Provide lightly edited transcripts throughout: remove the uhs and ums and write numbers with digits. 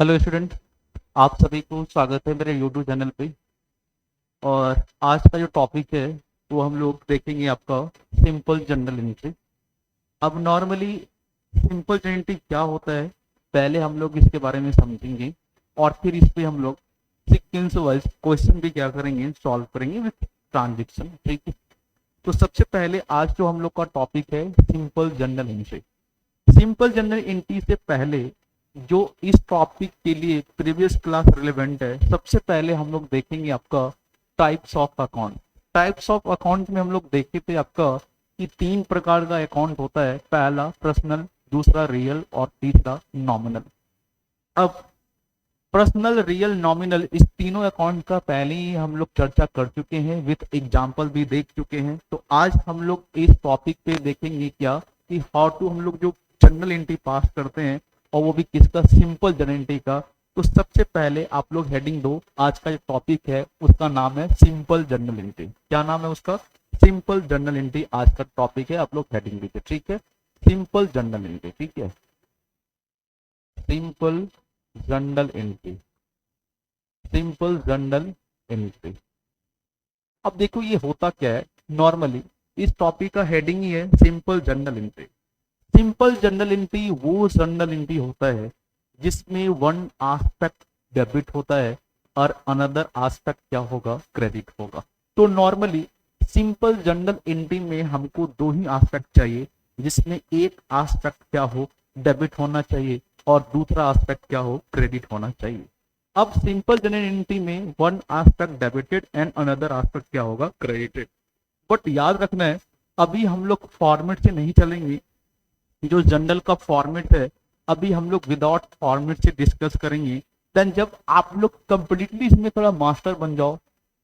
Hello student, आप सभी को स्वागत है मेरे यूट्यूब चैनल पे। और आज का जो टॉपिक है वो हम लोग देखेंगे आपका सिंपल जनरल एंट्री। अब नॉर्मली सिंपल जनरल एंट्री क्या होता है, पहले हम लोग इसके बारे में समझेंगे और फिर इस पे हम लोग सीक्वेंस वाइज क्वेश्चन भी क्या करेंगे, सॉल्व करेंगे विथ ट्रांजेक्शन। ठीक है, तो सबसे पहले आज जो हम लोग का टॉपिक है simple general entry. Simple general entry से पहले जो इस टॉपिक के लिए प्रीवियस क्लास रिलेवेंट है, सबसे पहले हम लोग देखेंगे आपका types of account. Types of account में हम लोग देखे थे आपका कि तीन प्रकार का अकाउंट होता है, पहला पर्सनल, दूसरा रियल और तीसरा नॉमिनल। अब पर्सनल, रियल, नॉमिनल, इस तीनों अकाउंट का पहले ही हम लोग चर्चा कर चुके हैं, विथ एग्जांपल भी देख चुके हैं। तो आज हम लोग इस टॉपिक पे देखेंगे क्या कि हाउ टू हम लोग जो जनरल एंट्री पास करते हैं, और वो भी किसका, सिंपल जनरल एंट्री का। तो सबसे पहले आप लोग हेडिंग दो, आज का जो टॉपिक है उसका नाम है सिंपल जनरल एंट्री। क्या नाम है उसका? सिंपल जनरल एंट्री आज का टॉपिक है। आप लोग हेडिंग दीजिए, ठीक है, सिंपल जनरल एंट्री। ठीक है, simple general entry, simple general entry. अब देखो ये होता क्या है, नॉर्मली इस टॉपिक का हेडिंग ही है simple general entry. Simple general entry वो जनरल एंट्री होता है जिसमें वन एस्पेक्ट डेबिट होता है और अनदर एस्पेक्ट क्या होगा, क्रेडिट होगा। तो नॉर्मली सिंपल जनरल एंट्री में हमको दो ही एस्पेक्ट चाहिए, जिसमें एक एस्पेक्ट क्या हो, डेबिट होना चाहिए, और दूसरा एस्पेक्ट क्या हो, क्रेडिट होना चाहिए। अब सिंपल जनरल एंट्री में one aspect debited and another aspect क्या होगा, क्रेडिटेड। बट याद रखना है, अभी हम लोग फॉर्मेट से नहीं चलेंगे। जो जनरल का फॉर्मेट है अभी हम लोग विदाउट फॉर्मेट से डिस्कस करेंगे। देन जब आप लोग कंप्लीटली इसमें थोड़ा मास्टर बन जाओ,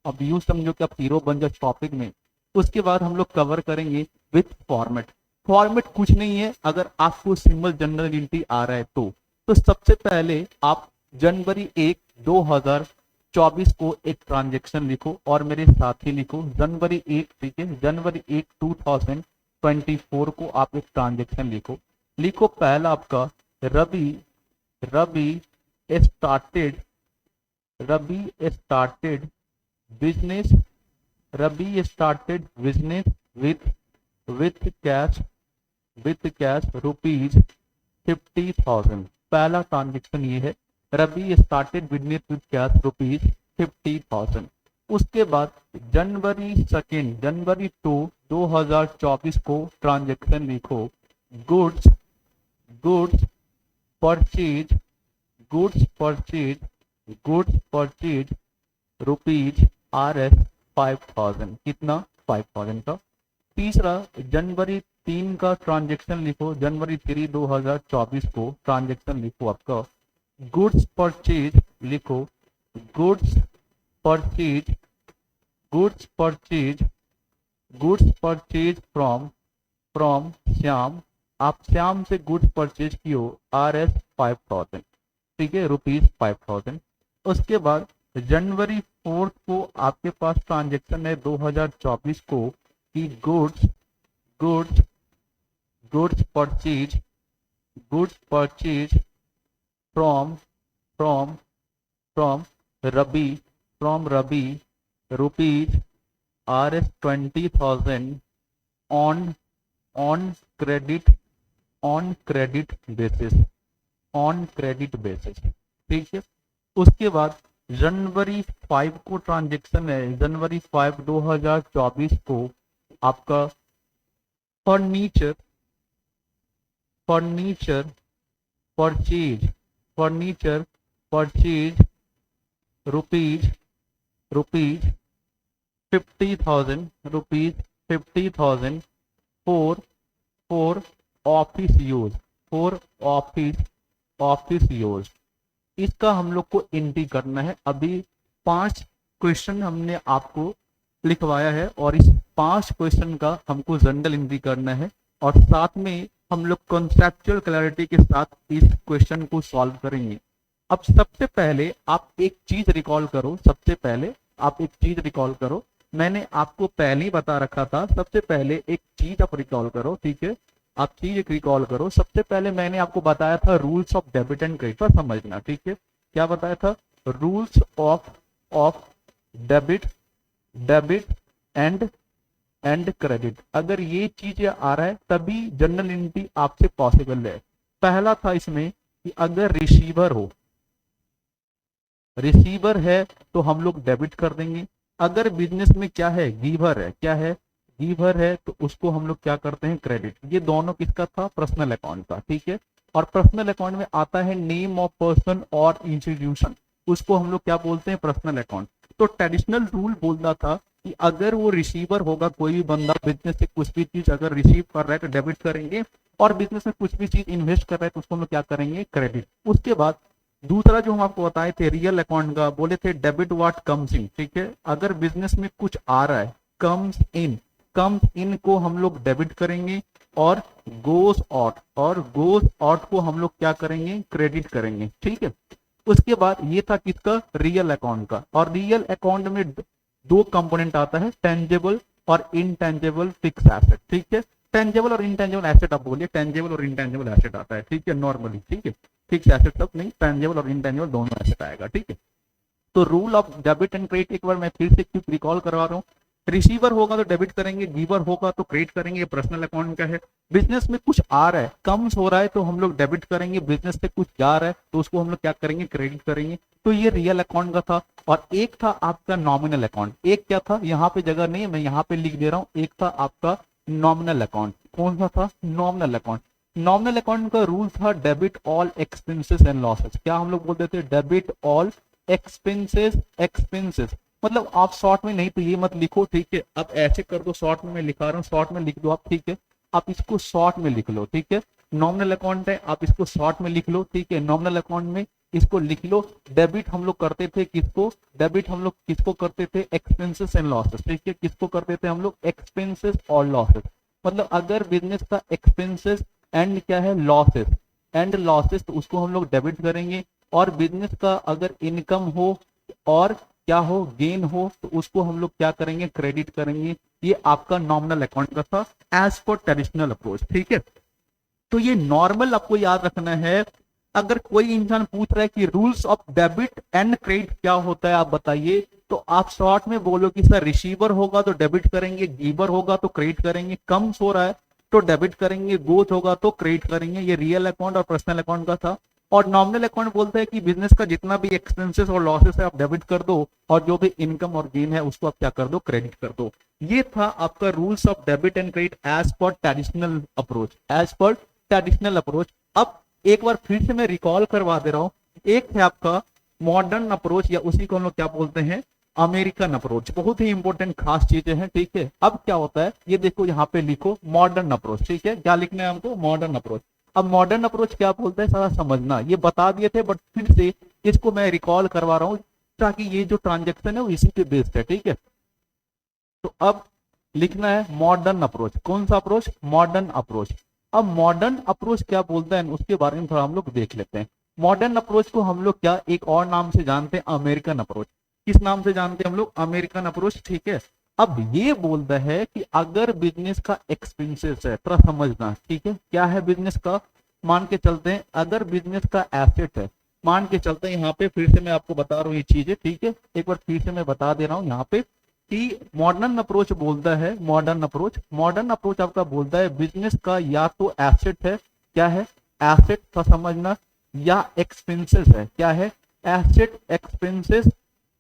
अब यूं समझो कि आप हीरो बन जाओ टॉपिक में, उसके बाद हम लोग कवर करेंगे विथ फॉर्मेट। फॉर्मेट कुछ नहीं है, अगर आपको सिंपल जनरल एंट्री आ रहा है तो सबसे पहले आप जनवरी 1 2024 को एक ट्रांजेक्शन लिखो और मेरे साथ ही लिखो जनवरी 1। ठीक है, जनवरी 1 2024 को आप एक ट्रांजेक्शन लिखो। लिखो पहला आपका Ravi, Ravi started, Ravi started business, Ravi started business with with cash, with cash rupees 50,000। पहला ट्रांजेक्शन ये है, Ravi started business with cash rupees 50,000। उसके बाद जनवरी 2 2024 को ट्रांजेक्शन लिखो, goods, goods purchase, goods purchase, goods purchase rupees RS 5,000। कितना? 5,000 का। तीसरा जनवरी 3 का ट्रांजेक्शन लिखो, जनवरी 3 2024 को ट्रांजेक्शन लिखो आपका, गुड्स परचेज लिखो, goods purchase, goods purchase, goods purchase from, from Shyam. आप श्याम से गुड्स परचेज कियो RS 5,000। ठीक है, रुपीज 5,000। उसके बाद जनवरी 4 को आपके पास ट्रांजेक्शन है 2024 को कि goods, goods, goods purchase, goods purchase from, from, from rabi, from rabi rupees RS 20,000 on, on credit, on credit basis, on credit basis. ठीक है, उसके बाद जनवरी 5 को ट्रांजेक्शन है, जनवरी 5 2024 को आपका furniture, furniture purchase, furniture purchase rupees, rupees 50,000, rupees 50,000 for, for office use, for office, office use. इसका हम लोग को एंट्री करना है। अभी 5 क्वेश्चन हमने आपको लिखवाया है और इस 5 क्वेश्चन का हमको जनरल एंट्री करना है, और साथ में हम लोग कॉन्सेप्चुअल क्लैरिटी के साथ इस क्वेश्चन को सॉल्व करेंगे। अब सबसे पहले आप एक चीज रिकॉल करो, सबसे पहले आप एक चीज रिकॉल करो, मैंने आपको पहले ही बता रखा था, सबसे पहले एक चीज आप रिकॉल करो। ठीक है, आप चीज एक रिकॉल करो। सबसे पहले मैंने आपको बताया था rules of debit and credit पर समझना, ठीक है। क्या बताया था? Rules of of debit debit and credit. अगर ये चीज आ रहा है तभी जनरल एंट्री आपसे पॉसिबल है। पहला था इसमें कि अगर रिसीवर है तो हम लोग डेबिट कर देंगे। अगर बिजनेस में क्या है, गिवर है, क्या है, गिवर है, तो उसको हम लोग क्या करते हैं, क्रेडिट। ये दोनों किसका था? पर्सनल अकाउंट का, ठीक है। और पर्सनल अकाउंट में आता है नेम ऑफ पर्सन और इंस्टीट्यूशन, उसको हम लोग क्या बोलते हैं, पर्सनल अकाउंट। तो ट्रेडिशनल रूल बोलता था कि अगर वो रिसीवर होगा, कोई भी बंदा बिजनेस से कुछ भी चीज अगर रिसीव कर रहा है तो डेबिट करेंगे, और बिजनेस में कुछ भी चीज इन्वेस्ट कर रहा है तो उसको हम लोग क्या करेंगे, क्रेडिट। उसके बाद दूसरा जो हम आपको बताए थे रियल अकाउंट का, बोले थे डेबिट व्हाट कम्स इन, ठीक है। अगर बिजनेस में कुछ आ रहा है, कम्स इन को हम लोग डेबिट करेंगे, और गोस आउट को हम लोग क्या करेंगे, क्रेडिट करेंगे, ठीक है। उसके बाद ये था किसका, रियल अकाउंट का। और रियल अकाउंट में दो कंपोनेंट आता है, टेंजेबल और इनटेंजेबल फिक्स एसेट, ठीक है। टेंजेबल और इनटेंजेबल एसेट आप बोलिए, टेंजेबल और इनटेंजेबल एसेट आता है, ठीक है, नॉर्मली, ठीक है। फिक्स एसेट तब नहीं, टेंजेबल और इनटेंजेबल दोनों एसेट आएगा, ठीक है। तो rule of debit and credit एक बार मैं फिर से क्यों रिकॉल करवा रहा हूँ। रिसीवर होगा तो डेबिट करेंगे, गिवर होगा तो क्रेडिट करेंगे, ये पर्सनल अकाउंट का है। बिजनेस में कुछ आ रहा है, कम्स हो रहा है तो हम लोग डेबिट करेंगे, बिजनेस से कुछ जा रहा है तो उसको हम लोग क्या करेंगे, क्रेडिट करेंगे। तो ये रियल अकाउंट का था। और एक था आपका नॉमिनल अकाउंट। एक क्या था, यहाँ पे जगह नहीं है, मैं यहाँ पे लिख दे रहा हूँ। एक था आपका नॉमिनल अकाउंट। कौन सा था, नॉमिनल अकाउंट। नॉमिनल अकाउंट का रूल था debit all expenses and losses. क्या हम लोग बोलते थे, डेबिट ऑल एक्सपेंसेस। मतलब आप शॉर्ट में नहीं तो ये मत लिखो, ठीक है। अब ऐसे कर दो, शॉर्ट में मैं लिखा रहा हूँ, शॉर्ट में लिख दो आप, ठीक है। आप इसको शॉर्ट में लिख लो, ठीक है। नॉमिनल अकाउंट है, आप इसको शॉर्ट में लिख लो, ठीक है। नॉमिनल अकाउंट में इसको लिख लो। डेबिट हम लोग करते थे किसको, डेबिट हम लोग किसको करते थे, एक्सपेंसेस एंड लॉसेस, ठीक है। किसको करते थे हम लोग, एक्सपेंसेस और लॉसेस। मतलब अगर बिजनेस का एक्सपेंसेस एंड क्या है, लॉसेस तो उसको हम लोग डेबिट करेंगे। और बिजनेस का अगर इनकम हो और क्या हो, गेन हो, तो उसको हम लोग क्या करेंगे, क्रेडिट करेंगे। ये आपका नॉमिनल अकाउंट का था एज पर ट्रेडिशनल अप्रोच, ठीक है। तो ये नॉर्मल आपको याद रखना है। अगर कोई इंसान पूछ रहा है कि rules of debit and credit क्या होता है, आप बताइए, तो आप शॉर्ट में बोलो कि सर रिसीवर होगा तो डेबिट करेंगे, गिवर होगा तो क्रेडिट करेंगे, कम्स हो रहा है तो डेबिट करेंगे, गोथ होगा तो क्रेडिट करेंगे। ये रियल अकाउंट और पर्सनल अकाउंट का था। और नॉमिनल अकाउंट बोलता है कि बिजनेस का जितना भी एक्सपेंसेस और लॉसेस है आप डेबिट कर दो, और जो भी इनकम और गेन है उसको आप क्या कर दो, क्रेडिट कर दो। ये था आपका rules of debit and credit as per traditional approach. अब एक बार फिर से मैं रिकॉल करवा दे रहा हूं। एक है आपका मॉडर्न अप्रोच, या उसी को हम लोग क्या बोलते हैं, अमेरिकन अप्रोच। बहुत ही इंपॉर्टेंट खास चीजें हैं, ठीक है। अब क्या होता है, ये देखो यहाँ पे लिखो मॉडर्न अप्रोच, ठीक है। क्या लिखना है हमको, मॉडर्न अप्रोच। अब मॉडर्न अप्रोच क्या बोलता है, सारा समझना। ये बता दिए थे बट फिर से इसको मैं रिकॉल करवा रहा हूँ, ताकि ये जो ट्रांजेक्शन है वो इसी पे बेस्ड है, ठीक है। तो अब लिखना है मॉडर्न अप्रोच। कौन सा अप्रोच, मॉडर्न अप्रोच। अब मॉडर्न अप्रोच क्या बोलता है उसके बारे में थोड़ा हम लोग देख लेते हैं। मॉडर्न अप्रोच को हम लोग क्या एक और नाम से जानते हैं, अमेरिकन अप्रोच। किस नाम से जानते हैं हम लोग, अमेरिकन अप्रोच, ठीक है। अब ये बोलता है कि अगर बिजनेस का एक्सपेंसेस है, थोड़ा समझना, ठीक है। क्या है बिजनेस का, मान के चलते हैं अगर बिजनेस का एसेट है, मान के चलते हैं, यहाँ पे फिर से मैं आपको बता रहा हूँ ये चीजें, ठीक है। एक बार फिर से मैं बता दे रहा हूँ यहाँ पे कि मॉडर्न अप्रोच बोलता है, मॉडर्न अप्रोच आपका बोलता है बिजनेस का या तो एसेट है, क्या है, एसेट का समझना, या एक्सपेंसेस है, क्या है, एसेट एक्सपेंसेस।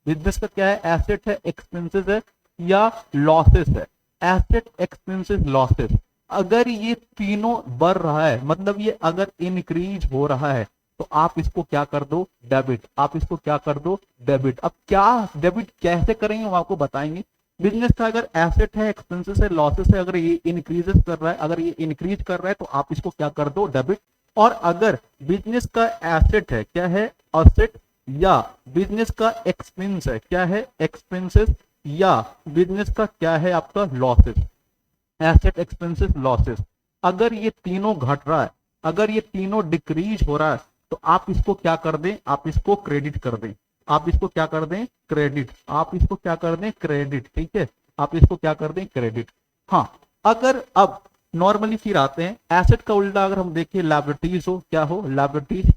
बिजनेस का क्या है, एसेट है, एक्सपेंसेस है, या लॉसेस है, एसेट एक्सपेंसेस लॉसेस। अगर ये तीनों बढ़ रहा है, मतलब ये अगर इंक्रीज हो रहा है, तो आप इसको क्या कर दो, डेबिट। आप इसको क्या कर दो, डेबिट। अब क्या डेबिट कैसे करेंगे वो आपको बताएंगे। बिजनेस का अगर एसेट है, एक्सपेंसेस है, लॉसेस है, अगर ये इंक्रीजेस कर रहा है, अगर ये इंक्रीज कर रहा है, तो आप इसको क्या कर दो, डेबिट। और अगर बिजनेस का एसेट है, क्या है, एसेट, या बिजनेस का एक्सपेंस है, क्या है, एक्सपेंसेस, या बिजनेस का क्या है आपका लॉसेस, एसेट एक्सपेंसेस लॉसेस। अगर ये तीनों घट रहा है, अगर ये तीनों डिक्रीज हो रहा है, तो आप इसको क्या कर दें, आप इसको क्रेडिट कर दें। आप इसको क्या कर दें, क्रेडिट। आप इसको क्या कर दें, क्रेडिट, ठीक है। आप इसको क्या कर दें, क्रेडिट। हाँ, अगर अब नॉर्मली फिर आते हैं एसेट का उल्टा अगर हम देखें लायबिलिटीज हो, क्या हो, लायबिलिटीज,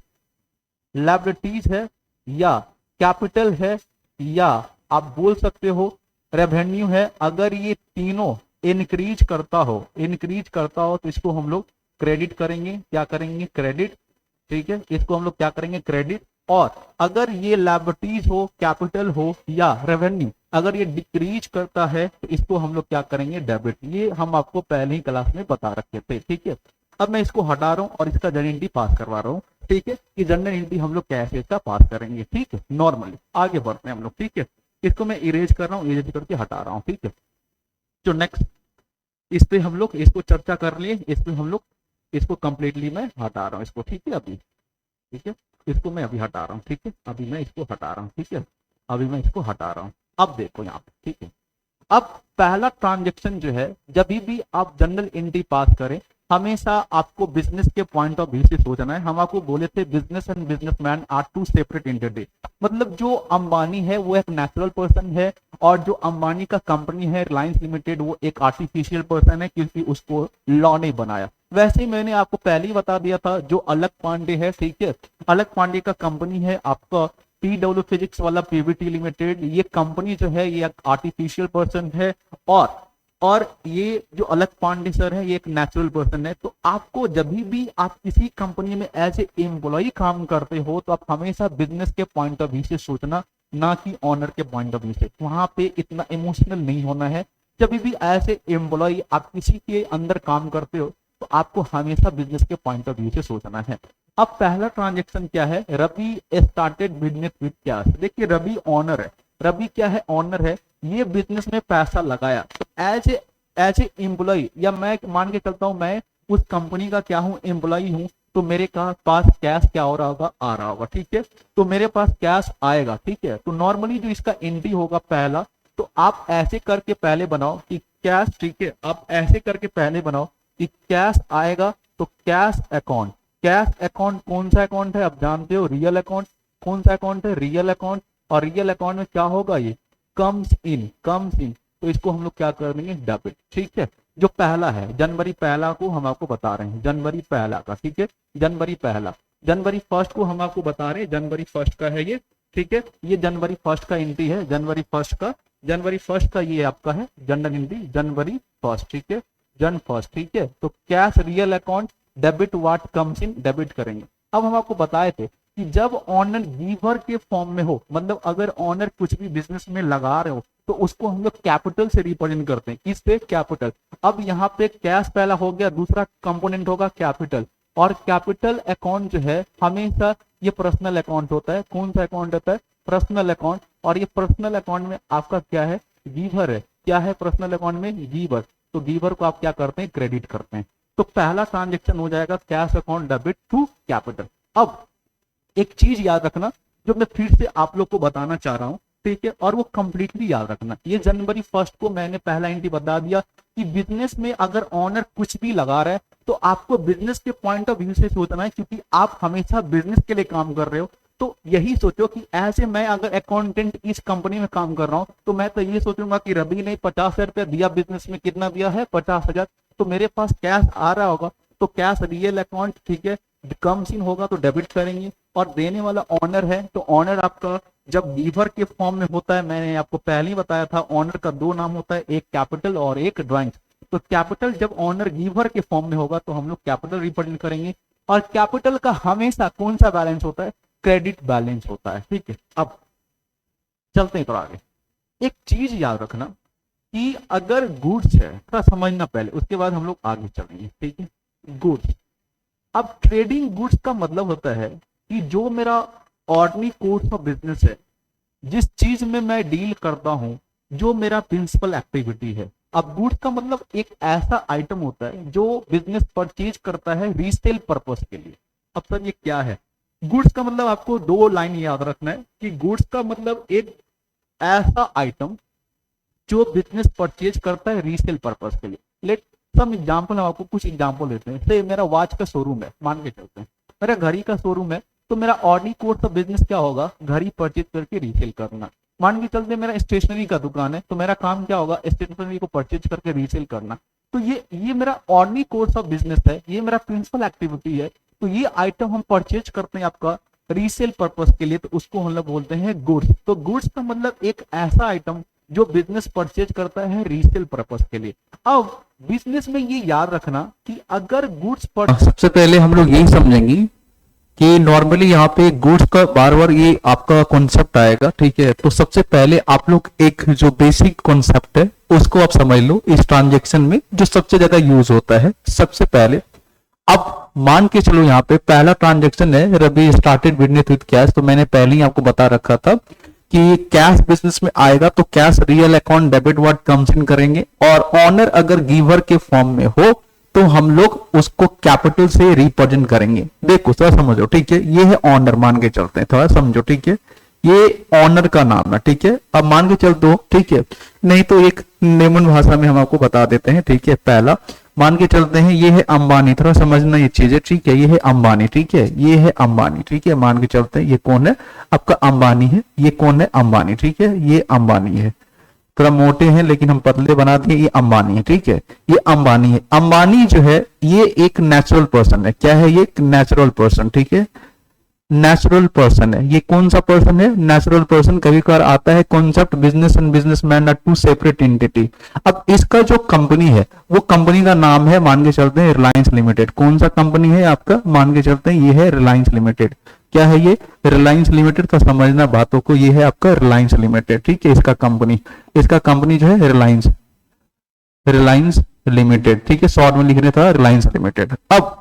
लायबिलिटीज है या कैपिटल है या आप बोल सकते हो रेवेन्यू है, अगर ये तीनों इंक्रीज करता हो, इंक्रीज करता हो तो इसको हम लोग क्रेडिट करेंगे, क्या करेंगे, क्रेडिट, ठीक है, इसको हम लोग क्या करेंगे, क्रेडिट। और अगर ये लायबिलिटीज हो, कैपिटल हो या रेवेन्यू अगर ये डिक्रीज करता है तो इसको हम लोग क्या करेंगे, डेबिट। ये हम आपको पहले ही क्लास में बता रखे थे, ठीक है। अब मैं इसको हटा रहा हूं और इसका जनरल एंट्री पास करवा रहा हूँ, ठीक है, कि जनरल एंट्री हम लोग कैसे इसका पास करेंगे, ठीक है। नॉर्मली आगे बढ़ते हैं हम लोग, ठीक है। इसको मैं इरेज कर रहा हूँ, इरेज करके हटा रहा हूँ, ठीक है। तो नेक्स्ट इस पे हम लोग इसको चर्चा कर लिए, इस पे हम लोग इसको कंप्लीटली मैं हटा रहा हूँ इसको, ठीक है अभी, ठीक है। इसको मैं अभी हटा रहा हूँ, ठीक है, अभी मैं इसको हटा रहा हूँ, ठीक है, अभी मैं इसको हटा रहा हूँ। अब देखो यहाँ पे, ठीक है। अब पहला ट्रांजेक्शन जो है, जब भी आप जनरल एंट्री पास करें हमेशा आपको बिजनेस के पॉइंट ऑफ व्यू से सोचना है। हम आपको बोले थे business and businessman are two separate entity, मतलब जो अंबानी है वो एक नेचुरल पर्सन है और जो अंबानी का कंपनी है रिलायंस लिमिटेड वो एक आर्टिफिशियल पर्सन है, क्योंकि उसको लॉ ने बनाया। वैसे ही मैंने आपको पहले ही बता दिया था जो अलग पांडे है, ठीक है, अलग पांडे का कंपनी है आपका पीडब्ल्यू फिजिक्स वाला पीवीटी लिमिटेड, ये कंपनी जो है ये आर्टिफिशियल पर्सन है और ये जो अलग पांडे सर है ये एक नेचुरल पर्सन है। तो आपको जब भी आप किसी कंपनी में एज ए एम्प्लॉय काम करते हो तो आप हमेशा बिजनेस के पॉइंट ऑफ व्यू से सोचना, ना कि ऑनर के पॉइंट ऑफ व्यू से। वहां पे इतना इमोशनल नहीं होना है। जब भी एज ए एम्प्लॉय आप किसी के अंदर काम करते हो तो आपको हमेशा बिजनेस के पॉइंट ऑफ व्यू से सोचना है। अब पहला ट्रांजेक्शन क्या है, Ravi started business with cash. देखिए रवि ऑनर है, रवि क्या है, ऑनर है, ये बिजनेस में पैसा लगाया एज ए एम्प्लॉय, या मैं मान के चलता हूं मैं उस कंपनी का क्या हूं, एम्प्लॉय हूं, तो मेरे पास कैश क्या हो रहा होगा, आ रहा होगा, ठीक है। तो मेरे पास कैश आएगा, ठीक है। तो नॉर्मली जो इसका एंट्री होगा पहला, तो आप ऐसे करके पहले बनाओ कि कैश, ठीक है, आप ऐसे करके पहले बनाओ कि कैश आएगा। तो कैश अकाउंट, कैश अकाउंट कौन सा अकाउंट है, आप जानते हो, रियल अकाउंट। कौन सा अकाउंट है, रियल अकाउंट। और रियल अकाउंट में क्या होगा, ये कम्स इन, कम्स इन, तो इसको हम लोग क्या कर देंगे, डेबिट, ठीक है। जो पहला है जनवरी पहला को हम आपको बता रहे हैं, जनवरी पहला का, ठीक है, जनवरी पहला, जनवरी फर्स्ट को हम आपको बता रहे हैं, जनवरी फर्स्ट का है ये, ठीक है। ये जनवरी फर्स्ट का एंट्री है, जनवरी फर्स्ट का, जनवरी फर्स्ट का ये आपका है जनरल एंट्री, जनवरी फर्स्ट, ठीक है, जन फर्स्ट, ठीक है। तो cash real account debit what comes in, debit करेंगे। अब हम आपको बताए थे कि जब ऑनर गिवर के फॉर्म में हो, मतलब अगर ऑनर कुछ भी बिजनेस में लगा रहे हो तो उसको हम लोग कैपिटल से रिप्रेजेंट करते हैं, किससे, कैपिटल। अब यहाँ पे कैश पहला हो गया, दूसरा कंपोनेंट होगा कैपिटल, और कैपिटल अकाउंट जो है हमेशा ये पर्सनल अकाउंट होता है। कौन सा अकाउंट होता है, पर्सनल अकाउंट। और ये पर्सनल अकाउंट में आपका क्या है, गिवर है, क्या है पर्सनल अकाउंट में, गिवर। तो गिवर को आप क्या करते हैं, क्रेडिट करते हैं। तो पहला ट्रांजेक्शन हो जाएगा cash account debit to capital. अब एक चीज याद रखना जो मैं फिर से आप लोग को बताना चाह रहा हूं, ठीक है, और वो कंप्लीटली याद रखना। ये जनवरी फर्स्ट को मैंने पहला एंट्री बता दिया कि बिजनेस में अगर ऑनर कुछ भी लगा रहा है तो आपको बिजनेस के पॉइंट ऑफ व्यू से सोचना है, क्योंकि आप हमेशा बिजनेस के लिए काम कर रहे हो। तो यही सोचो कि ऐसे मैं अगर अकाउंटेंट इस कंपनी में काम कर रहा हूं तो मैं तो ये सोचूंगा कि रवि ने 50,000 रुपया दिया बिजनेस में, कितना दिया है, 50,000, तो मेरे पास कैश आ रहा होगा, तो कैश रियल अकाउंट, ठीक है, कम्स इन होगा तो डेबिट करेंगे। और देने वाला ऑनर है, तो ऑनर आपका जब गिवर के फॉर्म में होता है, मैंने आपको पहले ही बताया था ऑनर का दो नाम होता है, एक कैपिटल और एक ड्राइंग। तो कैपिटल जब ऑनर गिवर के फॉर्म में होगा तो हम लोग कैपिटल रिप्रेजेंट करेंगे। और कैपिटल का हमेशा कौन सा बैलेंस होता है, क्रेडिट बैलेंस होता है, ठीक है। अब चलते हैं थोड़ा आगे। एक चीज याद रखना कि अगर गुड्स है, थोड़ा समझना पहले, उसके बाद हम लोग आगे चलेंगे, ठीक है। गुड्स, अब ट्रेडिंग गुड्स का मतलब होता है कि जो मेरा ऑर्डिनरी कोर्स ऑफ बिजनेस है, जिस चीज में मैं डील करता हूं, जो मेरा प्रिंसिपल एक्टिविटी है। अब गुड्स का मतलब एक ऐसा आइटम होता है जो बिजनेस परचेज करता है रीसेल पर्पस के लिए। अब सर ये क्या है, गुड्स का मतलब आपको दो लाइन याद रखना है कि गुड्स का मतलब एक ऐसा आइटम जो बिजनेस परचेज करता है रीसेल पर्पस के लिए। लेट सम एग्जांपल, हम आपको कुछ एग्जांपल देते हैं। से मेरा वॉच का शोरूम है, मान के चलते हैं मेरा घड़ी का शोरूम है, तो मेरा ऑर्डिनरी कोर्स ऑफ बिजनेस क्या होगा, घड़ी परचेज करके रीसेल करना। मान के चलते मेरा स्टेशनरी का दुकान है, तो मेरा काम क्या होगा, स्टेशनरी को परचेज करके रीसेल करना। तो ये मेरा ऑर्डिनरी कोर्स ऑफ बिजनेस है, ये मेरा प्रिंसिपल एक्टिविटी है। तो ये आइटम हम परचेज करते हैं आपका रीसेल पर्पस के लिए, तो उसको हम लोग बोलते हैं गुड्स। तो गुड्स का मतलब एक ऐसा आइटम जो बिजनेस परचेज करता है रीसेल पर्पस के लिए। अब बिजनेस में ये याद रखना कि अगर गुड्स पर सबसे पहले हम लोग यही समझेंगे कि नॉर्मली यहाँ पे गुड्स का बार बार ये आपका कॉन्सेप्ट आएगा, ठीक है। तो सबसे पहले आप लोग एक जो बेसिक कॉन्सेप्ट है उसको आप समझ लो इस ट्रांजेक्शन में जो सबसे ज्यादा यूज होता है। सबसे पहले अब मान के चलो यहाँ पे पहला ट्रांजेक्शन है Ravi started business with cash. तो मैंने पहले ही आपको बता रखा था कि कैश बिजनेस में आएगा तो cash real account debit word comes in करेंगे, और ऑनर अगर गिवर के फॉर्म में हो तो हम लोग उसको कैपिटल से रिप्रेजेंट करेंगे। देखो थोड़ा समझो, ठीक है। ये है ऑनर, मान के चलते हैं, थोड़ा समझो, ठीक है। ये ऑनर का नाम है, ठीक है। अब मान के चल दो, ठीक है, नहीं तो एक लेमन भाषा में हम आपको बता देते हैं, ठीक है। पहला मान के चलते हैं ये है अंबानी, थोड़ा समझना ये चीजें, ठीक है। ये है अंबानी, ठीक है, ये है अंबानी, ठीक है। मान के चलते हैं ये कौन है, आपका अंबानी है। ये कौन है, अंबानी, ठीक है। ये अंबानी है, थोड़ा मोटे हैं लेकिन हम पतले बना दिए, ये अंबानी है, ठीक है। ये अंबानी है। अंबानी जो है ये एक नेचुरल पर्सन है। क्या है, ये एक नेचुरल पर्सन, ठीक है, नेचुरल पर्सन है। ये कौन सा पर्सन है, नेचुरल पर्सन। कभी कभार आता है concept business and businessman are two separate entity. अब इसका जो कंपनी है वो कंपनी का नाम है, मान के चलते हैं रिलायंस लिमिटेड। कौन सा कंपनी है आपका, मान के चलते हैं ये है रिलायंस लिमिटेड। क्या है ये, रिलायंस लिमिटेड का समझना बातों को, ये है आपका रिलायंस लिमिटेड, ठीक है। इसका कंपनी जो है रिलायंस लिमिटेड, ठीक है। शॉर्ट में लिखने था रिलायंस लिमिटेड। अब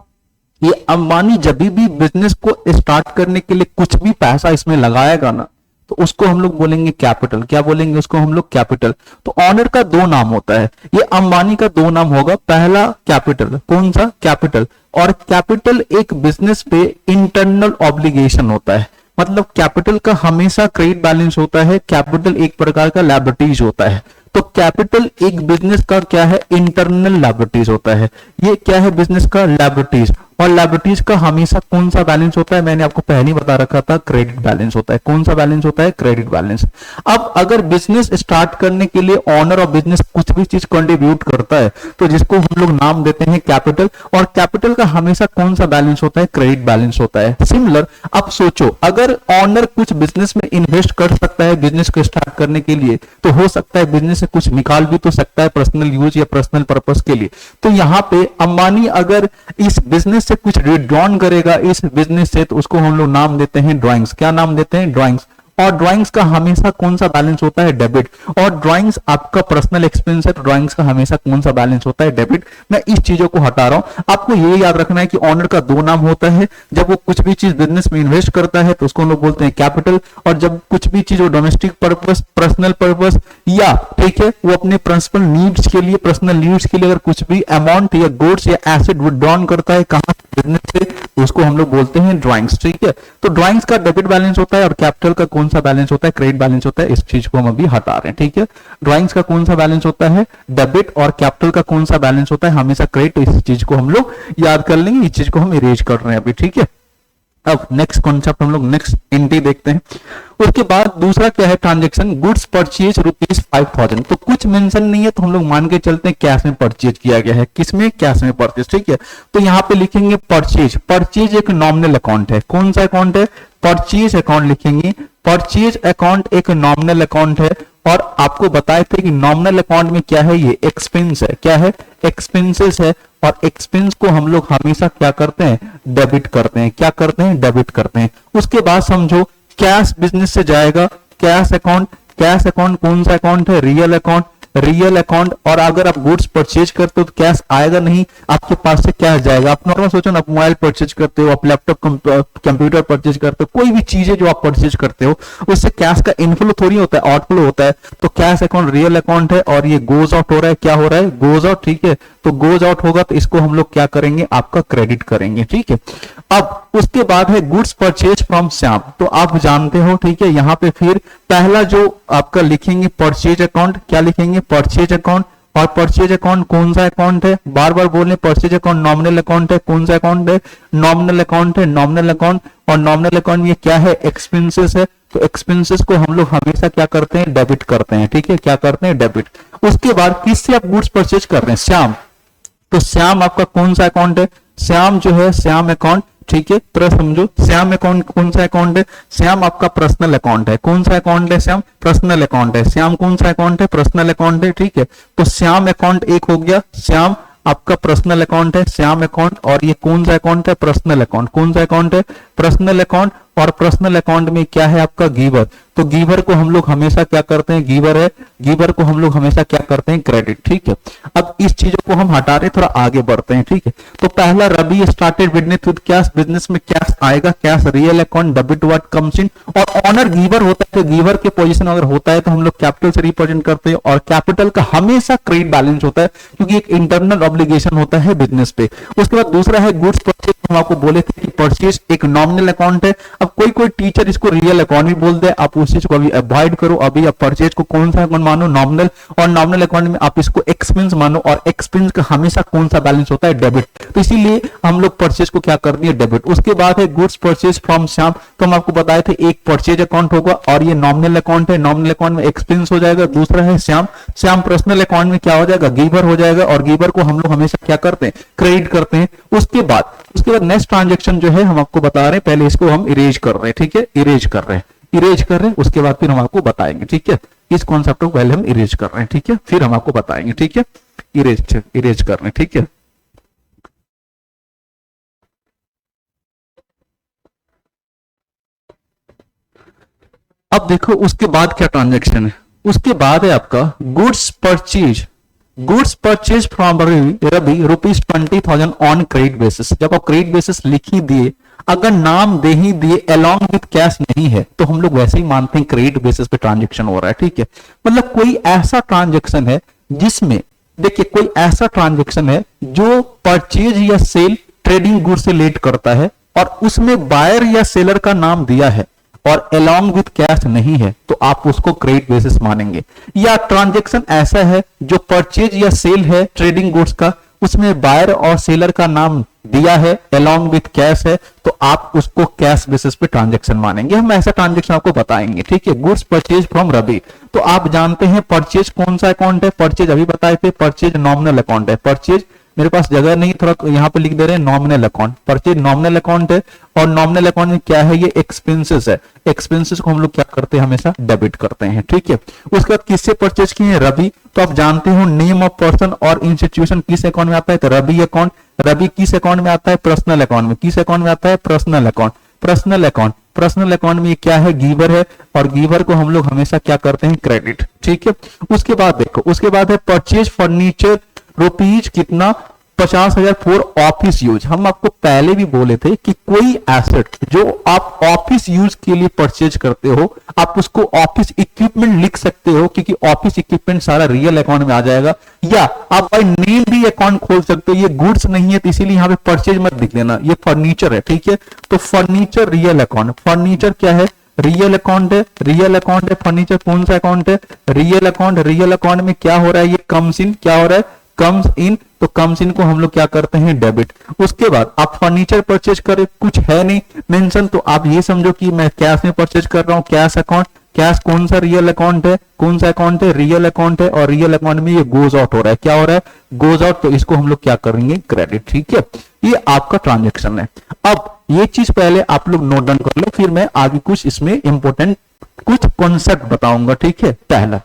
ये अंबानी जब भी बिजनेस को स्टार्ट करने के लिए कुछ भी पैसा इसमें लगाएगा ना, तो उसको हम लोग बोलेंगे कैपिटल। क्या बोलेंगे उसको हम लोग, कैपिटल। तो ऑनर का दो नाम होता है, ये अंबानी का दो नाम होगा। पहला कैपिटल, कौन सा, कैपिटल। और कैपिटल एक बिजनेस पे इंटरनल ऑब्लिगेशन होता है, मतलब कैपिटल का हमेशा क्रेडिट बैलेंस होता है। कैपिटल एक प्रकार का लायबिलिटीज होता है। तो कैपिटल एक बिजनेस का क्या है, इंटरनल लायबिलिटीज होता है। ये क्या है, बिजनेस का लायबिलिटीज। और लायबिलिटीज का हमेशा कौन सा बैलेंस होता है, मैंने आपको पहले ही बता रखा था, क्रेडिट बैलेंस होता है। कौन सा बैलेंस होता है, क्रेडिट बैलेंस। अब अगर बिजनेस स्टार्ट करने के लिए ऑनर ऑफ बिजनेस कुछ भी चीज कंट्रीब्यूट करता है तो जिसको हम लोग नाम देते हैं कैपिटल, और कैपिटल का हमेशा कौन सा बैलेंस होता है, क्रेडिट बैलेंस होता है। सिमिलर अब सोचो, अगर ऑनर कुछ बिजनेस में इन्वेस्ट कर सकता है बिजनेस को स्टार्ट करने के लिए, तो हो सकता है बिजनेस से कुछ निकाल भी तो सकता है पर्सनल यूज या पर्सनल पर्पस के लिए। तो यहाँ पे अंबानी अगर इस बिजनेस से कुछ विड्रॉन करेगा इस बिजनेस से, तो उसको हम लोग नाम देते हैं ड्राइंग्स। क्या नाम देते हैं, ड्राइंग्स। और ड्राइंग्स का हमेशा कौन सा बैलेंस होता है, डेबिट। और ड्राइंग्स आपका पर्सनल एक्सपेंस है, तो ड्राइंग्स का हमेशा कौन सा बैलेंस होता है, डेबिट। मैं इस चीजों को हटा रहा हूं, आपको ये याद रखना है कि ऑनर का दो नाम होता है। जब वो कुछ भी चीज बिजनेस में इन्वेस्ट करता है तो उसको हम लोग बोलते हैं कैपिटल, और जब कुछ भी चीज वो डोमेस्टिक पर्पस, पर्सनल पर्पस, या ठीक है वो अपने पर्सनल नीड्स के लिए, पर्सनल नीड्स के लिए अगर कुछ भी अमाउंट या गुड्स या एसेट विड्रॉन करता है कहां, बिजनेस से, उसको हम लोग बोलते हैं ड्राइंग्स, ठीक है। तो ड्राइंग्स का डेबिट बैलेंस होता है और कैपिटल का कौन सा बैलेंस होता है, क्रेडिट बैलेंस होता है। इस चीज को हम अभी हटा रहे हैं, ठीक है। ड्राइंग्स का कौन सा बैलेंस होता है, डेबिट, और कैपिटल का कौन सा बैलेंस होता है, हमेशा क्रेडिट। तो इस चीज को हम लोग याद कर लेंगे, इस चीज को हम इरेज कर रहे हैं अभी, ठीक है। अब नेक्स्ट कॉन्सेप्ट हम लोग नेक्स्ट एंट्री देखते हैं। उसके बाद दूसरा क्या है, ट्रांजेक्शन गुड्स परचेज ₹5000। तो कुछ मेंशन नहीं है तो हम लोग मान के चलते हैं कैश में परचेज किया गया है। किसमें, कैश में परचेज, ठीक है। तो यहाँ पे लिखेंगे परचेज। परचेज एक नॉमिनल अकाउंट है। कौन सा अकाउंट है, परचेज अकाउंट लिखेंगे। परचेज अकाउंट एक नॉमिनल अकाउंट है, और आपको बताए थे कि नॉमिनल अकाउंट में क्या है, ये एक्सपेंस है। क्या है, एक्सपेंसेस है। और एक्सपेंस को हम लोग हमेशा क्या करते हैं, डेबिट करते हैं। क्या करते हैं, डेबिट करते हैं। उसके बाद समझो कैश बिजनेस से जाएगा, कैश अकाउंट। कैश अकाउंट कौन सा अकाउंट है, रियल अकाउंट। Real account. और अगर आप गुड्स परचेज करते हो तो कैश आएगा नहीं, आपके पास से कैश जाएगा। आप नॉर्मल सोचो ना, आप मोबाइल परचेज करते हो, आप लैपटॉप कंप्यूटर परचेज करते हो, कोई भी चीजें जो आप परचेज करते हो उससे कैश का इनफ्लो थोड़ी होता है, आउटफ्लो होता है। तो कैश अकाउंट रियल अकाउंट है, और ये गोज आउट हो रहा है। क्या हो रहा है, गोज आउट, ठीक है। तो गोज आउट होगा तो इसको हम लोग क्या करेंगे, आपका क्रेडिट करेंगे, ठीक है। अब उसके बाद है गुड्स परचेज फ्रॉम श्याम। तो आप जानते हो, ठीक है। यहाँ पे फिर पहला जो आपका लिखेंगे परचेज अकाउंट। क्या लिखेंगे, परचेज अकाउंट। और परचेज अकाउंट कौन सा अकाउंट है, बार बार बोल रहे, परचेज अकाउंट नॉमिनल अकाउंट है। कौन सा अकाउंट है, नॉमिनल अकाउंट है, नॉमिनल अकाउंट। और नॉमिनल अकाउंट में क्या है, एक्सपेंसेस है। तो एक्सपेंसेस को हम लोग हमेशा क्या करते हैं, डेबिट करते हैं, ठीक है। क्या करते हैं, डेबिट। उसके बाद किससे आप गुड्स परचेज कर रहे हैं, श्याम। तो श्याम आपका कौन सा अकाउंट है? श्याम जो है श्याम अकाउंट, ठीक है, तरह समझो। श्याम अकाउंट कौन सा अकाउंट है? श्याम आपका पर्सनल अकाउंट है। कौन सा अकाउंट है? श्याम पर्सनल अकाउंट है। श्याम कौन सा अकाउंट है? पर्सनल अकाउंट है, ठीक है। तो श्याम अकाउंट एक हो गया, श्याम आपका पर्सनल अकाउंट है, श्याम अकाउंट। और ये कौन सा अकाउंट है? Personal account. कौन सा अकाउंट है? Personal account. और पर्सनल अकाउंट में क्या है आपका? गिवर। तो गिवर को हम लोग हमेशा क्या करते हैं? गिवर है, गिवर को हम लोग हमेशा क्या करते हैं? क्रेडिट, ठीक है। अब इस चीजों को हम हटा रहे, थोड़ा आगे बढ़ते हैं, ठीक है। तो पहला, Ravi started business with cash. Business में कैश आएगा, cash real account, debit what comes in. और ऑनर गिवर होता है, तो गिवर के पोजीशन अगर होता है तो हम लोग कैपिटल से रिप्रेजेंट करते हैं। और कैपिटल का हमेशा क्रेडिट बैलेंस होता है, क्योंकि एक इंटरनल ऑब्लिगेशन होता है बिजनेस पे। उसके बाद दूसरा है गुड्स परचेज। हम आपको बोले थे कि परचेज एक नॉमिनल अकाउंट है। अब कोई टीचर इसको रियल अकाउंट भी बोलते हैं, आप उस चीज को अभी अवॉइड करो। अभी आप परचेज को कौन सा अकाउंट मानो? नॉमिनल। और नॉमिनल अकाउंट में आप इसको एक्सपेंस मानो, और एक्सपेंस का हमेशा कौन सा बैलेंस होता है? डेबिट। तो इसीलिए हम लोग परचेज को क्या कर दिए? डेबिट। उसके बाद है गुड्स परचेज फ्रॉम श्याम। तो हम आपको बताए थे एक परचेज अकाउंट होगा, और ये नॉमिनल अकाउंट है। नॉमिनल अकाउंट में एक्सपेंस हो जाएगा। दूसरा है श्याम। श्याम पर्सनल अकाउंट में क्या हो जाएगा? गिवर हो जाएगा। और गिवर को हम लोग हमेशा क्या करते हैं? क्रेडिट करते हैं। उसके बाद नेक्स्ट ट्रांजेक्शन जो है हम आपको बता रहे हैं, पहले इसको हम इरेज कर रहे हैं, ठीक है, इरेज कर रहे हैं। उसके बाद फिर हम आपको बताएंगे, ठीक है। इस कॉन्सेप्ट को पहले हम इरेज कर रहे हैं, ठीक है, फिर हम आपको बताएंगे, ठीक है। इरेज कर रहे हैं, ठीक है। अब देखो उसके बाद क्या ट्रांजेक्शन है। उसके बाद है आपका goods purchase. Goods purchase from Ravi ₹20,000 on credit basis. जब आप क्रेडिट बेसिस लिख ही दिए, अगर नाम दे ही दिए, अलोंग विथ कैश नहीं है, तो हम लोग वैसे ही मानते हैं क्रेडिट बेसिस पे ट्रांजेक्शन हो रहा है, ठीक है। मतलब कोई ऐसा ट्रांजेक्शन है जिसमें, देखिए, कोई ऐसा ट्रांजेक्शन है जो परचेज या सेल ट्रेडिंग गुड्स से रिलेट करता है, और उसमें बायर या सेलर का नाम दिया है और अलोंग विथ कैश नहीं है, तो आप उसको क्रेडिट बेसिस मानेंगे। या ट्रांजेक्शन ऐसा है जो परचेज या सेल है ट्रेडिंग गुड्स का, उसमें बायर और सेलर का नाम दिया है, अलोंग विथ कैश है, तो आप उसको कैश बेसिस पे ट्रांजेक्शन मानेंगे। हम ऐसा ट्रांजेक्शन आपको बताएंगे, ठीक है। Goods purchase from Ravi. तो आप जानते हैं परचेज कौन सा अकाउंट है? परचेज अभी बताए थे, परचेज नॉमिनल अकाउंट है। परचेज, मेरे पास जगह नहीं, थोड़ा यहां पे लिख दे रहे हैं nominal account. Purchase nominal account है, और नॉमिनल अकाउंट में क्या है? ये एक्सपेंसेस है। एक्सपेंसेस को हम लोग क्या करते हैं? हमेशा डेबिट करते हैं, ठीक है। उसके बाद किससे परचेज किए हैं? रवि। तो आप जानते हो नेम ऑफ पर्सन और इंस्टीट्यूशन किस अकाउंट में आता है? तो रवि अकाउंट। रवि किस अकाउंट में आता है? पर्सनल अकाउंट में। किस अकाउंट में आता है? Personal account. पर्सनल अकाउंट में क्या है? गिवर है, और गिवर को हम लोग हमेशा क्या करते हैं? क्रेडिट, ठीक है। उसके बाद देखो, उसके बाद है परचेज फर्नीचर रुपीज कितना? 50,000 फॉर ऑफिस यूज। हम आपको पहले भी बोले थे कि कोई एसेट जो आप ऑफिस यूज के लिए परचेज करते हो, आप उसको ऑफिस इक्विपमेंट लिख सकते हो, क्योंकि ऑफिस इक्विपमेंट सारा रियल अकाउंट में आ जाएगा। या आप बाय नेम भी अकाउंट खोल सकते हो। ये गुड्स नहीं है, तो इसीलिए यहां पे परचेज मत लिख देना, ये फर्नीचर है, ठीक है। तो फर्नीचर रियल अकाउंट। फर्नीचर क्या है? रियल अकाउंट है। रियल अकाउंट है फर्नीचर। कौन सा अकाउंट है? Real account. रियल अकाउंट में क्या हो रहा है? ये कम्स इन। क्या हो रहा है? Comes in. तो कम्स इन को हम लोग क्या करते हैं? डेबिट। उसके बाद आप फर्नीचर परचेज करें, कुछ है नहीं मेंशन, तो आप ये समझो कि मैं कैश में परचेज कर रहा हूं, कैश अकाउंट। कैश कौन सा? रियल अकाउंट है। कौन सा अकाउंट है? रियल अकाउंट है। और रियल अकाउंट में ये गोज आउट हो रहा है। क्या हो रहा है? Goes out. तो इसको हम लोग क्या करेंगे? क्रेडिट, ठीक है। ये आपका ट्रांजेक्शन है। अब ये चीज पहले आप लोग नोट डाउन कर लो, फिर मैं आगे कुछ इसमें इंपॉर्टेंट कुछ कॉन्सेप्ट बताऊंगा, ठीक है। पहला,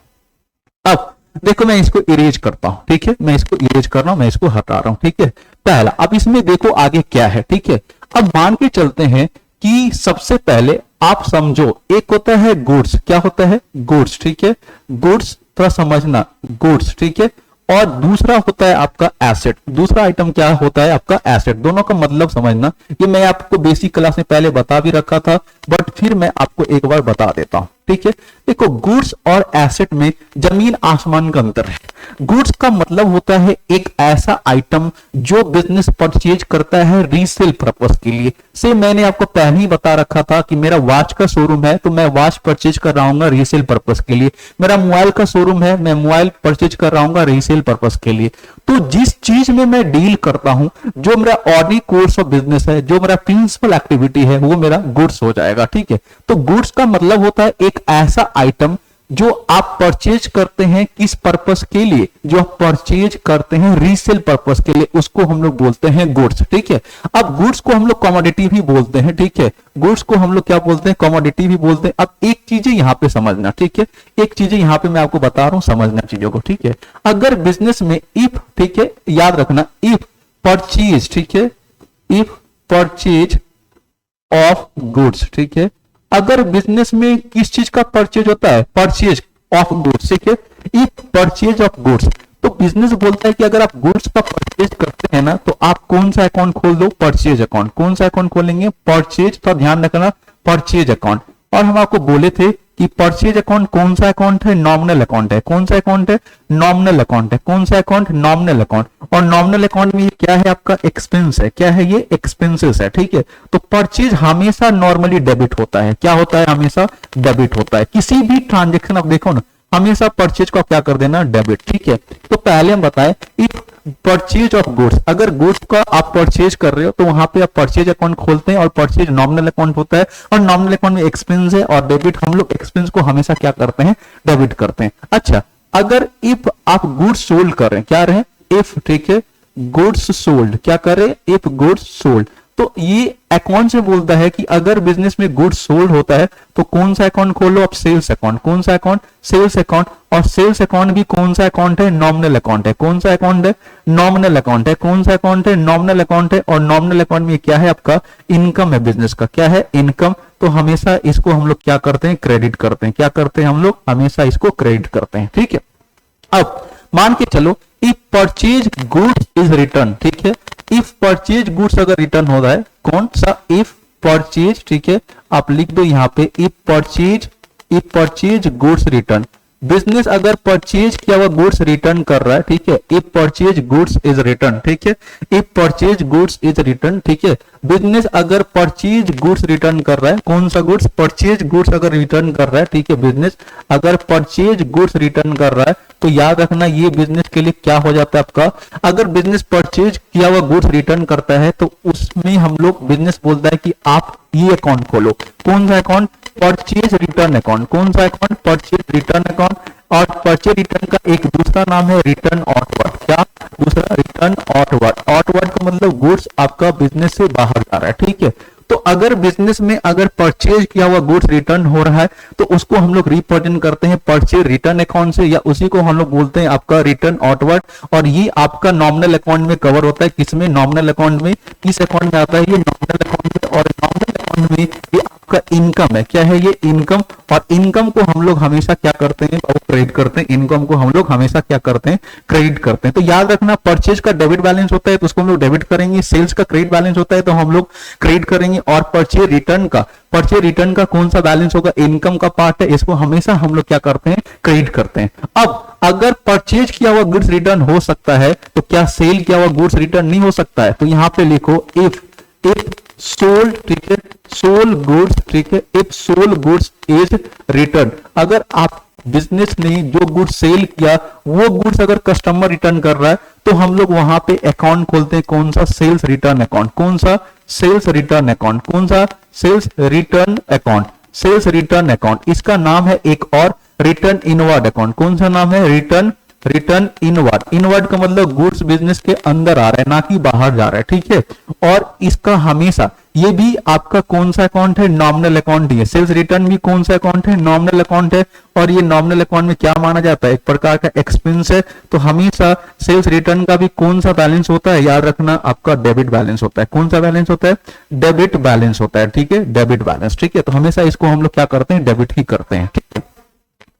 अब देखो मैं इसको इरेज करता हूं, ठीक है। मैं इसको इरेज कर रहा हूं, मैं इसको हटा रहा हूं, ठीक है। पहला, अब इसमें देखो आगे क्या है, ठीक है। अब मान के चलते हैं कि सबसे पहले आप समझो, एक होता है गुड्स। क्या होता है? गुड्स, ठीक है। गुड्स थोड़ा समझना, गुड्स, ठीक है। और दूसरा होता है आपका एसेट। दूसरा आइटम क्या होता है? आपका एसेट। दोनों का मतलब समझना, ये मैं आपको बेसिक क्लास में पहले बता भी रखा था, बट फिर मैं आपको एक बार बता देता हूं, ठीक है। देखो, गुड्स और एसेट में जमीन आसमान का अंतर है। गुड्स का मतलब होता है एक ऐसा आइटम जो बिजनेस परचेज करता है रीसेल पर्पस के लिए। से मैंने आपको पहले ही बता रखा था कि मेरा वॉच का शोरूम है, तो मैं वॉच परचेज कर रहा हूँ रीसेल पर्पस के लिए। मेरा मोबाइल का शोरूम है, मैं मोबाइल परचेज कर रहा हूँ रीसेल पर्पस के लिए। तो जिस चीज में मैं डील करता हूं, जो मेरा ऑर्डिनरी कोर्स ऑफ बिजनेस है, जो मेरा प्रिंसिपल एक्टिविटी है, वो मेरा गुड्स हो जाएगा, ठीक है। तो गुड्स का मतलब होता है एक ऐसा आइटम जो आप परचेज करते हैं किस पर्पस के लिए, जो आप परचेज करते हैं रीसेल पर्पस के लिए, उसको हम लोग बोलते हैं गुड्स। ठीक है, अब गुड्स को हम लोग कमोडिटी भी बोलते हैं। ठीक है, गुड्स को हम लोग क्या बोलते हैं, कमोडिटी भी बोलते हैं। अब एक चीजें यहां पे समझना, ठीक है, एक चीजें यहां पे मैं आपको बता रहा हूं, समझना चीजों को। ठीक है, अगर बिजनेस में इफ, ठीक है, याद रखना, इफ परचेज, ठीक है, इफ परचेज ऑफ गुड्स, ठीक है, अगर बिजनेस में किस चीज का परचेज होता है, परचेज ऑफ गुड्स, ठीक है, इफ परचेज ऑफ गुड्स, तो बिजनेस बोलता है कि अगर आप गुड्स का परचेज करते हैं ना, तो आप कौन सा अकाउंट खोल दो, परचेज अकाउंट। कौन सा अकाउंट खोलेंगे, परचेज का ध्यान रखना, परचेज अकाउंट। और हम आपको बोले थे कि परचेज अकाउंट कौन सा अकाउंट है, नॉमिनल अकाउंट है। कौन सा अकाउंट है, नॉमिनल अकाउंट है। कौन सा अकाउंट, नॉमिनल अकाउंट। और नॉमिनल अकाउंट में ये क्या है, आपका एक्सपेंस है। क्या है, ये एक्सपेंसेस है। ठीक है, तो परचेज हमेशा नॉर्मली डेबिट होता है। क्या होता है, हमेशा डेबिट होता है। किसी भी ट्रांजेक्शन आप देखो ना, हमेशा परचेज को क्या कर देना, डेबिट। ठीक है, तो पहले हम बताएं, इफ परचेज ऑफ गुड्स, अगर गुड्स का आप परचेज कर रहे हो तो वहां पे आप परचेज अकाउंट खोलते हैं, और परचेज नॉमिनल अकाउंट होता है, और नॉमिनल अकाउंट में एक्सपेंस है और डेबिट, हम लोग एक्सपेंस को हमेशा क्या करते हैं, डेबिट करते हैं। अच्छा, अगर इफ आप गुड्स सोल्ड कर रहे हैं, क्या रहे, इफ, ठीक है, गुड्स सोल्ड, क्या कर रहे, इफ गुड्स सोल्ड, तो ये अकाउंट से बोलता है कि अगर बिजनेस में गुड्स सोल्ड होता है तो कौन सा अकाउंट खोलो आप, सेल्स अकाउंट। कौन सा अकाउंट, सेल्स अकाउंट। और सेल्स अकाउंट भी कौन सा अकाउंट है, नॉमिनल अकाउंट है। कौन सा अकाउंट है, नॉमिनल अकाउंट है। कौन सा अकाउंट है, नॉमिनल अकाउंट है। और नॉमिनल अकाउंट में क्या है, आपका इनकम है बिजनेस का। क्या है, इनकम। तो हमेशा इसको हम लोग क्या करते हैं, क्रेडिट करते हैं। क्या करते हैं हम लोग, हमेशा इसको क्रेडिट करते हैं। ठीक है, अब मान के चलो, if purchase goods is return, ठीक है, इफ परचेज गुड्स अगर रिटर्न हो रहा है, कौन सा, इफ परचेज, ठीक है, आप लिख दो यहां पे, if purchase goods return, business अगर परचेज किया हुआ गुड्स रिटर्न कर रहा है, ठीक है, if purchase goods is return, ठीक है, if purchase goods is return, ठीक है, बिजनेस अगर परचेज गुड्स रिटर्न कर रहा है, कौन सा गुड्स, परचेज गुड्स अगर रिटर्न कर रहा है, ठीक है, बिजनेस अगर परचेज गुड्स रिटर्न कर रहा है, तो याद रखना ये बिजनेस के लिए क्या हो जाता है आपका, अगर बिजनेस परचेज किया हुआ गुड्स रिटर्न करता है तो उसमें हम लोग, बिजनेस बोलता है कि आप ये अकाउंट खोलो। कौन सा अकाउंट, परचेज रिटर्न अकाउंट। कौन सा अकाउंट, परचेज रिटर्न अकाउंट। और परचेज रिटर्न का एक दूसरा नाम है रिटर्न आउटवर्ड। क्या, दूसरा रिटर्न आउटवर्ड। आउटवर्ड का मतलब गुड्स आपका बिजनेस से बाहर जा रहा है। ठीक है, तो अगर बिजनेस में अगर परचेज किया हुआ गुड्स रिटर्न हो रहा है तो उसको हम लोग रिप्रेजेंट करते हैं परचेज रिटर्न अकाउंट से, या उसी को हम लोग बोलते हैं आपका रिटर्न आउटवर्ड। और ये आपका नॉमिनल अकाउंट में कवर होता है। किसमें, नॉमिनल अकाउंट में। किस अकाउंट में आता है ये, नॉमिनल अकाउंट में। और नॉमिनल अकाउंट में ये आपका इनकम है। क्या है ये, इनकम। और इनकम को हम लोग हमेशा क्या करते हैं, क्रेडिट करते हैं। इनकम को हम लोग हमेशा क्या करते हैं, क्रेडिट करते हैं। तो याद रखना, परचेज का डेबिट बैलेंस होता है तो उसको हम लोग डेबिट करेंगे, सेल्स का क्रेडिट बैलेंस होता है तो हम लोग क्रेडिट करेंगे। और परचेज रिटर्न का कौन सा बैलेंस होगा, इनकम का पार्ट है, इसको हमेशा हम लोग क्या करते हैं, क्रेडिट करते हैं। अब अगर परचेज किया हुआ गुड्स रिटर्न हो सकता है तो क्या सेल किया हुआ गुड्स रिटर्न नहीं हो सकता है, तो यहां पे लिखो इफ सोल्ड, ठीक है, सोल गुड्स, ठीक है, if sold goods is return, अगर आप बिजनेस ने जो गुड्स सेल किया वो गुड्स अगर कस्टमर रिटर्न कर रहा है तो हम लोग वहां पे अकाउंट खोलते हैं। कौन सा, सेल्स रिटर्न अकाउंट। कौन सा, सेल्स रिटर्न अकाउंट। कौन सा, sales return account. Sales return account, इसका नाम है एक और रिटर्न इनवर्ड अकाउंट। कौन सा नाम है, रिटर्न इनवर्ड। इनवर्ड का मतलब गुड्स बिजनेस के अंदर आ रहा है ना कि बाहर जा रहा है। ठीक है, और इसका हमेशा ये भी आपका कौन सा अकाउंट है, नॉमिनल अकाउंट ही है। सेल्स रिटर्न भी कौन सा अकाउंट है, नॉमिनल अकाउंट है। और ये नॉमिनल अकाउंट में क्या माना जाता है, एक प्रकार का एक्सपेंस है। तो हमेशा सेल्स रिटर्न का भी कौन सा बैलेंस होता है, याद रखना आपका डेबिट बैलेंस होता है। कौन सा बैलेंस होता है, डेबिट बैलेंस होता है। ठीक है, डेबिट बैलेंस। ठीक है, तो हमेशा इसको हम लोग क्या करते हैं, डेबिट ही करते हैं। ठीक है,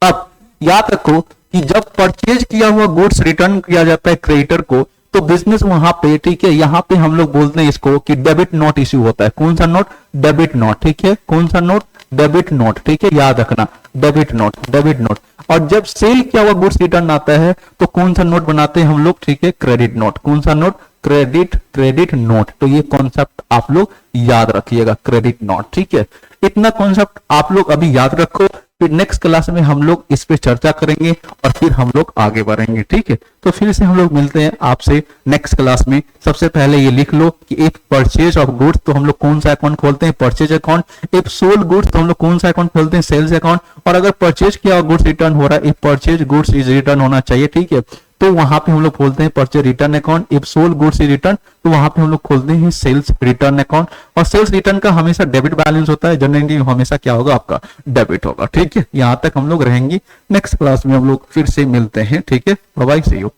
अब याद रखो कि जब परचेज किया हुआ गुड्स रिटर्न किया जाता है क्रेडिटर को तो बिजनेस वहां पे, ठीक है, यहां पे हम लोग बोलते हैं इसको कि डेबिट नोट इश्यू होता है। कौन सा नोट, डेबिट नोट। ठीक है, कौन सा नोट, डेबिट नोट। ठीक है, याद रखना, डेबिट नोट, डेबिट नोट। और जब सेल किया हुआ गुड्स रिटर्न आता है तो कौन सा नोट बनाते हैं हम लोग, ठीक है, क्रेडिट नोट। कौन सा नोट, क्रेडिट नोट। तो ये कॉन्सेप्ट आप लोग याद रखिएगा, क्रेडिट नोट। ठीक है, इतना कॉन्सेप्ट आप लोग अभी याद रखो, फिर नेक्स्ट क्लास में हम लोग इस पे चर्चा करेंगे और फिर हम लोग आगे बढ़ेंगे, ठीक है। तो फिर से हम लोग मिलते हैं आपसे नेक्स्ट क्लास में। सबसे पहले ये लिख लो कि इफ परचेज ऑफ गुड्स तो हम लोग कौन सा अकाउंट खोलते हैं, purchase account. If sold goods तो हम लोग कौन सा अकाउंट खोलते हैं, सेल्स अकाउंट। और अगर परचेज किया गुड्स रिटर्न हो रहा है, if purchase goods is return होना चाहिए, ठीक है, तो वहां पे हम लोग खोलते हैं purchase return account. If sold goods is return तो वहां पे हम लोग खोलते हैं सेल्स रिटर्न अकाउंट। और सेल्स रिटर्न का हमेशा डेबिट बैलेंस होता है, जनरली हमेशा क्या होगा, आपका डेबिट होगा, ठीक है। यहां तक हम लोग रहेंगे। नेक्स्ट क्लास में हम लोग फिर से मिलते हैं, ठीक है। Bye bye, see you.